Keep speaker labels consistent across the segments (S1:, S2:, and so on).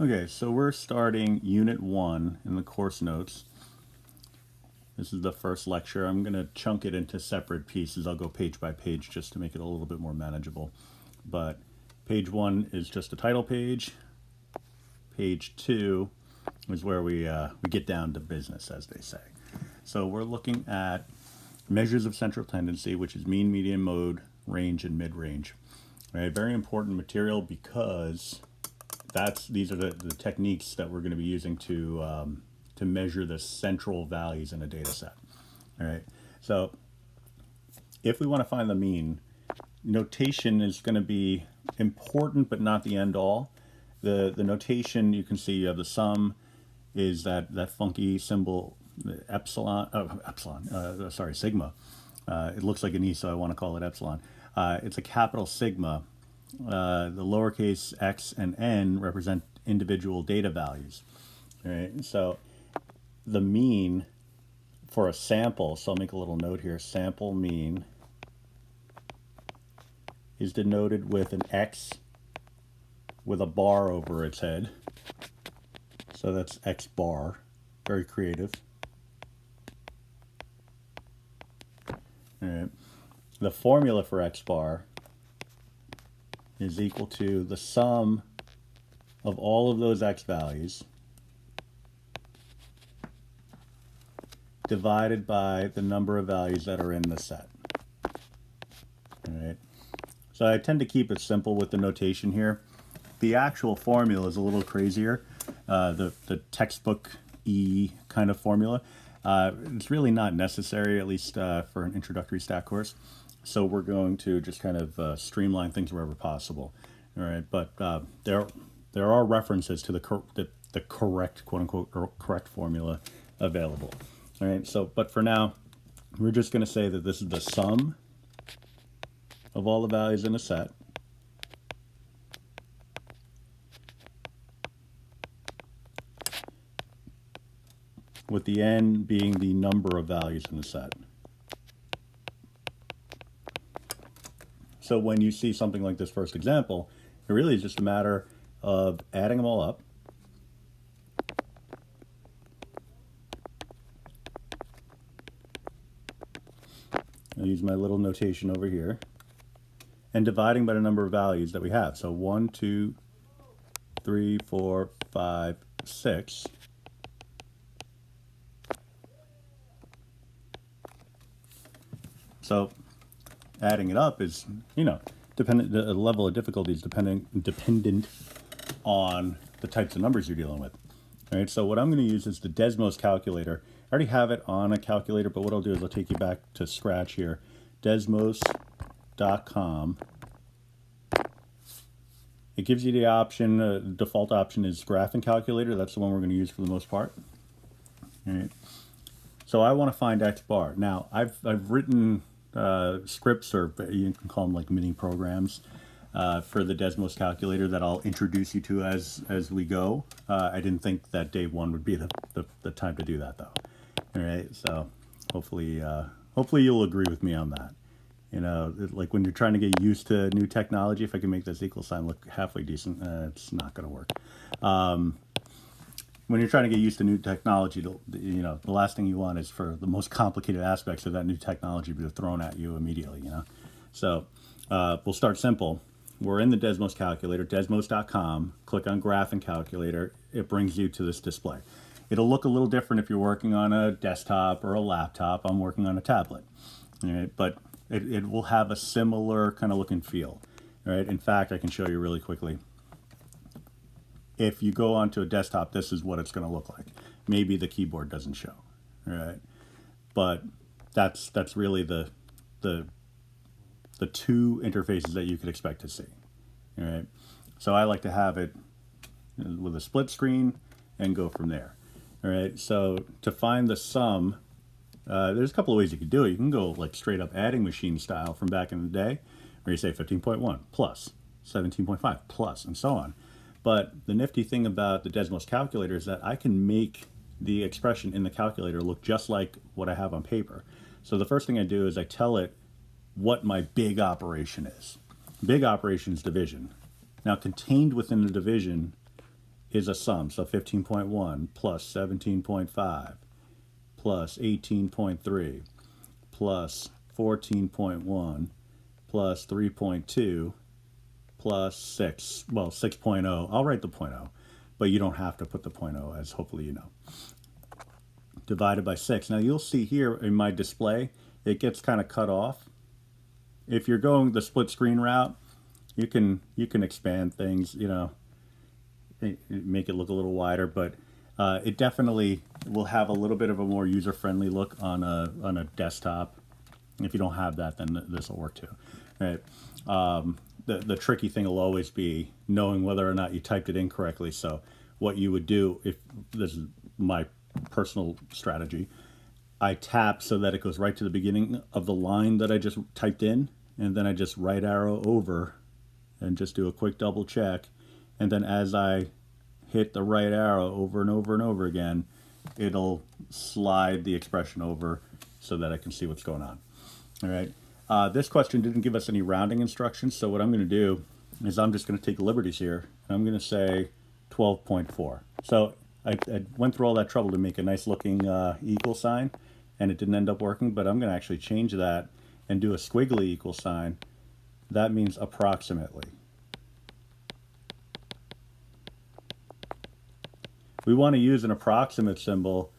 S1: Okay, so we're starting Unit 1 in the course notes. This is the first lecture. I'm going to chunk it into separate pieces. I'll go page by page just to make it a little bit more manageable. But page 1 is just a title page. Page 2 is where we get down to business, as they say. So we're looking at measures of central tendency, which is mean, median, mode, range, and mid-range. Right, very important material because these are the techniques that we're going to be using to measure the central values in a data set. All right, so if we want to find the mean, notation is going to be important but not the end all. The notation, you can see you have the sum is that funky symbol, the sigma. It looks like an E, so I want to call it epsilon. It's a capital sigma. The lowercase x and n represent individual data values. All right, so the mean for a sample, so I'll make a little note here, sample mean is denoted with an x with a bar over its head. So that's x bar, very creative. All right. The formula for x bar is equal to the sum of all of those x values divided by the number of values that are in the set. All right. So I tend to keep it simple with the notation here. The actual formula is a little crazier. The textbook E kind of formula. It's really not necessary, at least for an introductory stat course. So we're going to just kind of streamline things wherever possible. All right, but there are references to the correct, quote unquote, or correct formula available. All right, so but for now, we're just going to say that this is the sum of all the values in a set with the n being the number of values in the set. So when you see something like this first example, it really is just a matter of adding them all up. I'll use my little notation over here. And dividing by the number of values that we have. So 1, 2, 3, 4, 5, 6. So adding it up is, dependent. The level of difficulty is dependent on the types of numbers you're dealing with. All right. So what I'm going to use is the Desmos Calculator. I already have it on a calculator, but what I'll do is I'll take you back to scratch here. Desmos.com. It gives you the option. Default option is graphing calculator. That's the one we're going to use for the most part. All right. So I want to find x bar. Now I've written scripts, or you can call them like mini programs, for the Desmos calculator that I'll introduce you to as we go. I didn't think that day one would be the time to do that though. All right, so hopefully you'll agree with me on that. Like when you're trying to get used to new technology, if I can make this equal sign look halfway decent, it's not going to work. When you're trying to get used to new technology, the last thing you want is for the most complicated aspects of that new technology to be thrown at you immediately, So we'll start simple. We're in the Desmos calculator, desmos.com. Click on Graph and Calculator. It brings you to this display. It'll look a little different if you're working on a desktop or a laptop. I'm working on a tablet, all right? But it will have a similar kind of look and feel, all right? In fact, I can show you really quickly. If you go onto a desktop, this is what it's going to look like. Maybe the keyboard doesn't show, all right? But that's really the two interfaces that you could expect to see, all right? So I like to have it with a split screen and go from there, all right? So to find the sum, there's a couple of ways you could do it. You can go like straight up adding machine style from back in the day, where you say 15.1 plus 17.5 plus, and so on. But the nifty thing about the Desmos calculator is that I can make the expression in the calculator look just like what I have on paper. So the first thing I do is I tell it what my big operation is. Big operation is division. Now contained within the division is a sum. So 15.1 plus 17.5 plus 18.3 plus 14.1 plus 3.2 plus 6. Well, 6.0. I'll write the 0.0, but you don't have to put the 0.0, as hopefully you know. Divided by 6. Now you'll see here in my display, it gets kind of cut off. If you're going the split screen route, you can expand things, you know, make it look a little wider, but it definitely will have a little bit of a more user-friendly look on a desktop. If you don't have that, then this will work too. Right? The tricky thing will always be knowing whether or not you typed it in correctly. So what you would do, if this is my personal strategy, I tap so that it goes right to the beginning of the line that I just typed in, and then I just right arrow over and just do a quick double check, and then as I hit the right arrow over and over and over again, it'll slide the expression over so that I can see what's going on. All right. This question didn't give us any rounding instructions, so what I'm going to do is I'm just going to take liberties here, and I'm going to say 12.4. So I went through all that trouble to make a nice looking equal sign, and it didn't end up working, but I'm going to actually change that and do a squiggly equal sign. That means approximately. We want to use an approximate symbol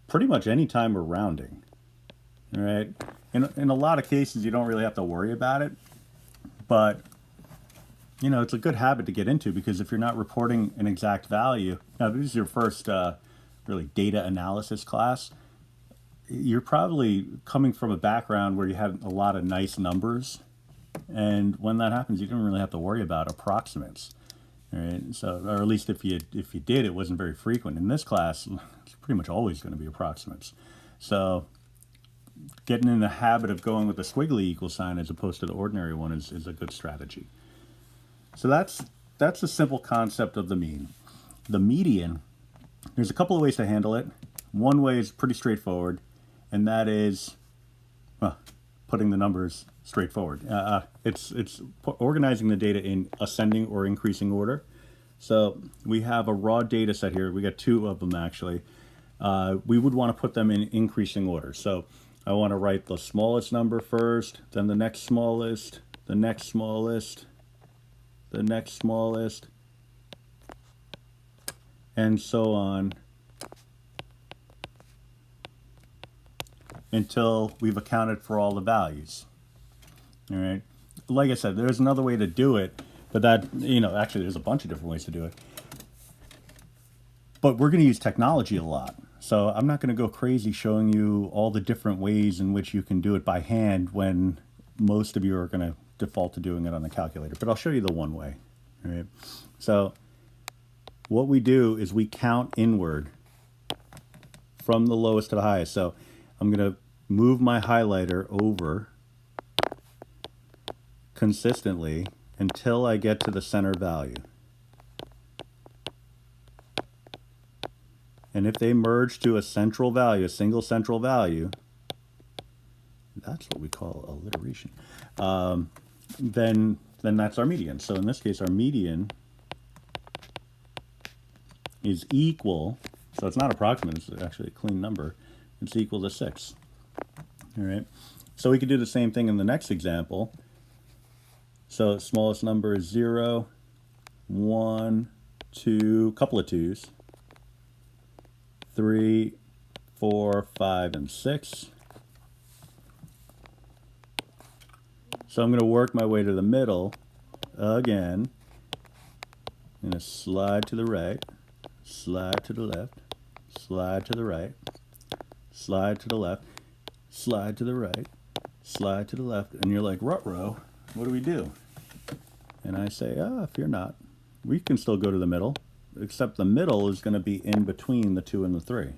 S1: pretty much any time we're rounding. All right. In a lot of cases, you don't really have to worry about it, but you know, it's a good habit to get into, because if you're not reporting an exact value, now this is your first really data analysis class, you're probably coming from a background where you had a lot of nice numbers, and when that happens, you don't really have to worry about approximates. All right? So, or at least if you did, it wasn't very frequent. In this class, it's pretty much always going to be approximates. So getting in the habit of going with the squiggly equal sign as opposed to the ordinary one is a good strategy. So that's the simple concept of the mean. The median, there's a couple of ways to handle it. One way is pretty straightforward, and that is putting the numbers straightforward. It's organizing the data in ascending or increasing order. So we have a raw data set here. We got two of them actually. We would want to put them in increasing order. So I want to write the smallest number first, then the next smallest, the next smallest, the next smallest, and so on until we've accounted for all the values. All right. Like I said, there's another way to do it, but that, you know, actually there's a bunch of different ways to do it. But we're going to use technology a lot. So I'm not going to go crazy showing you all the different ways in which you can do it by hand when most of you are going to default to doing it on the calculator. But I'll show you the one way. All right. So what we do is we count inward from the lowest to the highest. So I'm going to move my highlighter over consistently until I get to the center value. And if they merge to a central value, a single central value, that's what we call alliteration, then that's our median. So in this case, our median is equal, so it's not approximate, it's actually a clean number, it's equal to 6. All right, so we could do the same thing in the next example. So smallest number is 0, 1, 2, couple of 2s, 3, 4, 5, and 6. So I'm going to work my way to the middle again. I'm going to slide to the right, slide to the left, slide to the right, slide to the left, slide to the right, slide to the left, and you're like, ruh-roh, what do we do? And I say, fear not. We can still go to the middle, except the middle is going to be in between the 2 and the 3.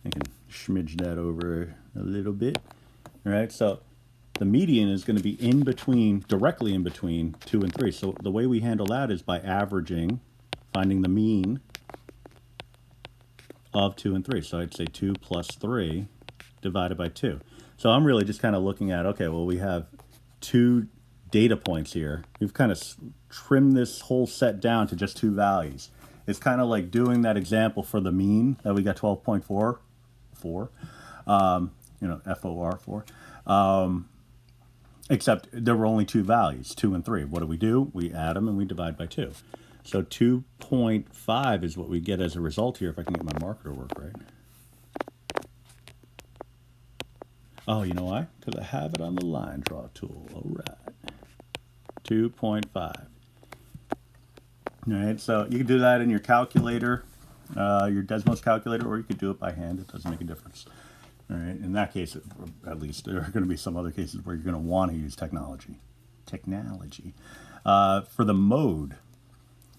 S1: I can smidge that over a little bit. All right, so the median is going to be in between, directly in between 2 and 3. So the way we handle that is by averaging, finding the mean of 2 and 3. So I'd say 2 plus 3 divided by 2. So I'm really just kind of looking at, okay, well, we have 2 data points here. We've kind of trimmed this whole set down to just 2 values. It's kind of like doing that example for the mean that we got 12.44, FOR 4. Except there were only 2 values, 2 and 3. What do? We add them and we divide by 2. So 2.5 is what we get as a result here, if I can get my marker to work right. Oh, you know why? Because I have it on the line draw tool. All right. 2.5. All right, so you can do that in your calculator, your Desmos calculator, or you could do it by hand. It doesn't make a difference. All right, in that case, at least, there are going to be some other cases where you're going to want to use technology. For the mode,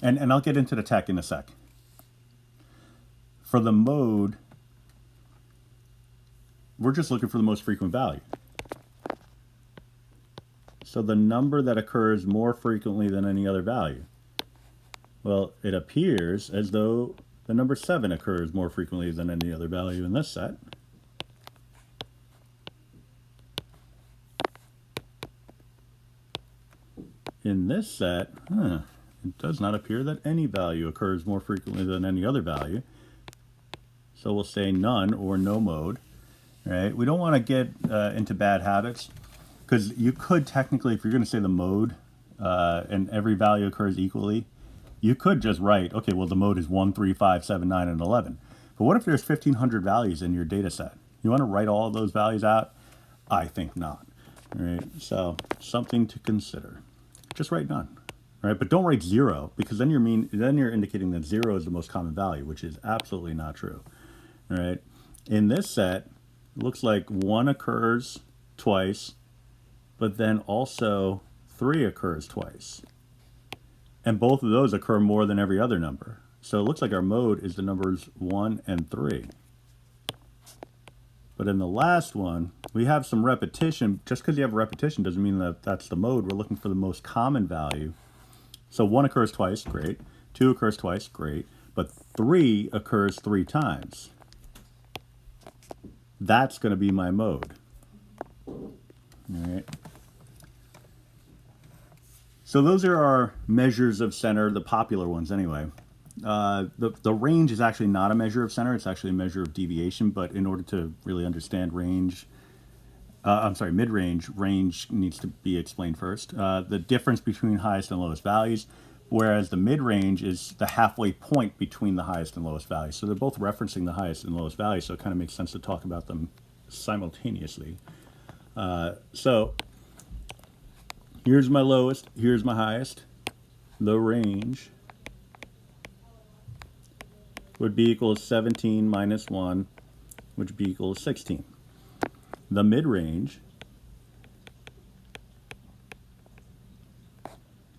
S1: and I'll get into the tech in a sec. For the mode, we're just looking for the most frequent value. So the number that occurs more frequently than any other value. Well, it appears as though the number 7 occurs more frequently than any other value in this set. In this set, it does not appear that any value occurs more frequently than any other value. So we'll say none or no mode. Right? We don't want to get into bad habits, because you could technically, if you're going to say the mode and every value occurs equally, you could just write, okay, well, the mode is 1, 3, 5, 7, 9, and 11. But what if there's 1,500 values in your data set? You want to write all of those values out? I think not. All right? So something to consider. Just write none. Right? But don't write 0, because then you're indicating that 0 is the most common value, which is absolutely not true. All right? In this set, it looks like 1 occurs twice, but then also 3 occurs twice. And both of those occur more than every other number. So it looks like our mode is the numbers 1 and 3. But in the last one, we have some repetition. Just because you have repetition doesn't mean that that's the mode. We're looking for the most common value. So 1 occurs twice, great. 2 occurs twice, great. But 3 occurs 3 times. That's going to be my mode. All right. So those are our measures of center, the popular ones anyway. The range is actually not a measure of center. It's actually a measure of deviation. But in order to really understand mid-range, range needs to be explained first. The difference between highest and lowest values, whereas the mid-range is the halfway point between the highest and lowest values. So they're both referencing the highest and lowest values, so it kind of makes sense to talk about them simultaneously. So here's my lowest, here's my highest. The range would be equal to 17 minus 1, which would be equal to 16. The mid-range,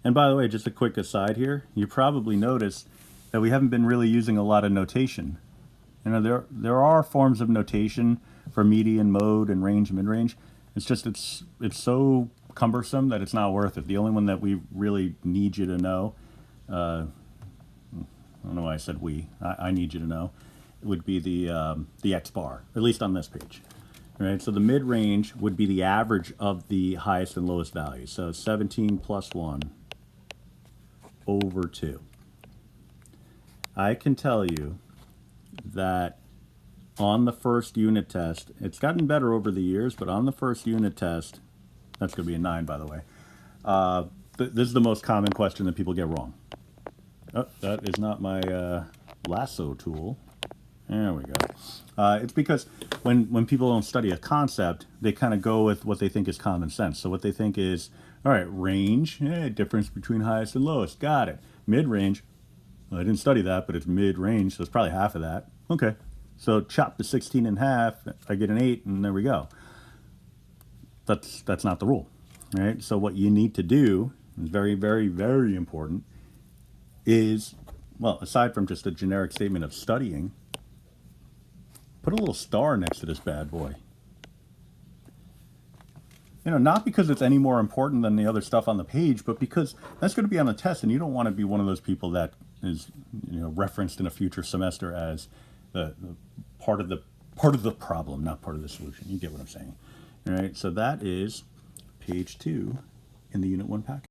S1: and by the way, just a quick aside here, you probably noticed that we haven't been really using a lot of notation. You know, there are forms of notation for median, mode, and range, mid-range. It's just it's so cumbersome that it's not worth it. The only one that we really need you to know, I don't know why I said we, I need you to know, it would be the X bar, at least on this page. All right, so the mid-range would be the average of the highest and lowest values. So 17 plus 1 over 2. I can tell you that on the first unit test, it's gotten better over the years, but on the first unit test, that's going to be a 9, by the way, this is the most common question that people get wrong. Oh, that is not my lasso tool. There we go. It's because when people don't study a concept, they kind of go with what they think is common sense. So what they think is, all right, range, difference between highest and lowest, got it. Mid-range, well, I didn't study that, but it's mid-range, so it's probably half of that. Okay, so chop the 16 in half, I get an 8, and there we go. That's not the rule, right? So what you need to do is very, very, very important is, well, aside from just a generic statement of studying, put a little star next to this bad boy. You know, not because it's any more important than the other stuff on the page, but because that's going to be on the test, and you don't want to be one of those people that is, you know, referenced in a future semester as the part of the problem, not part of the solution. You get what I'm saying, all right? So that is page 2 in the Unit 1 pack.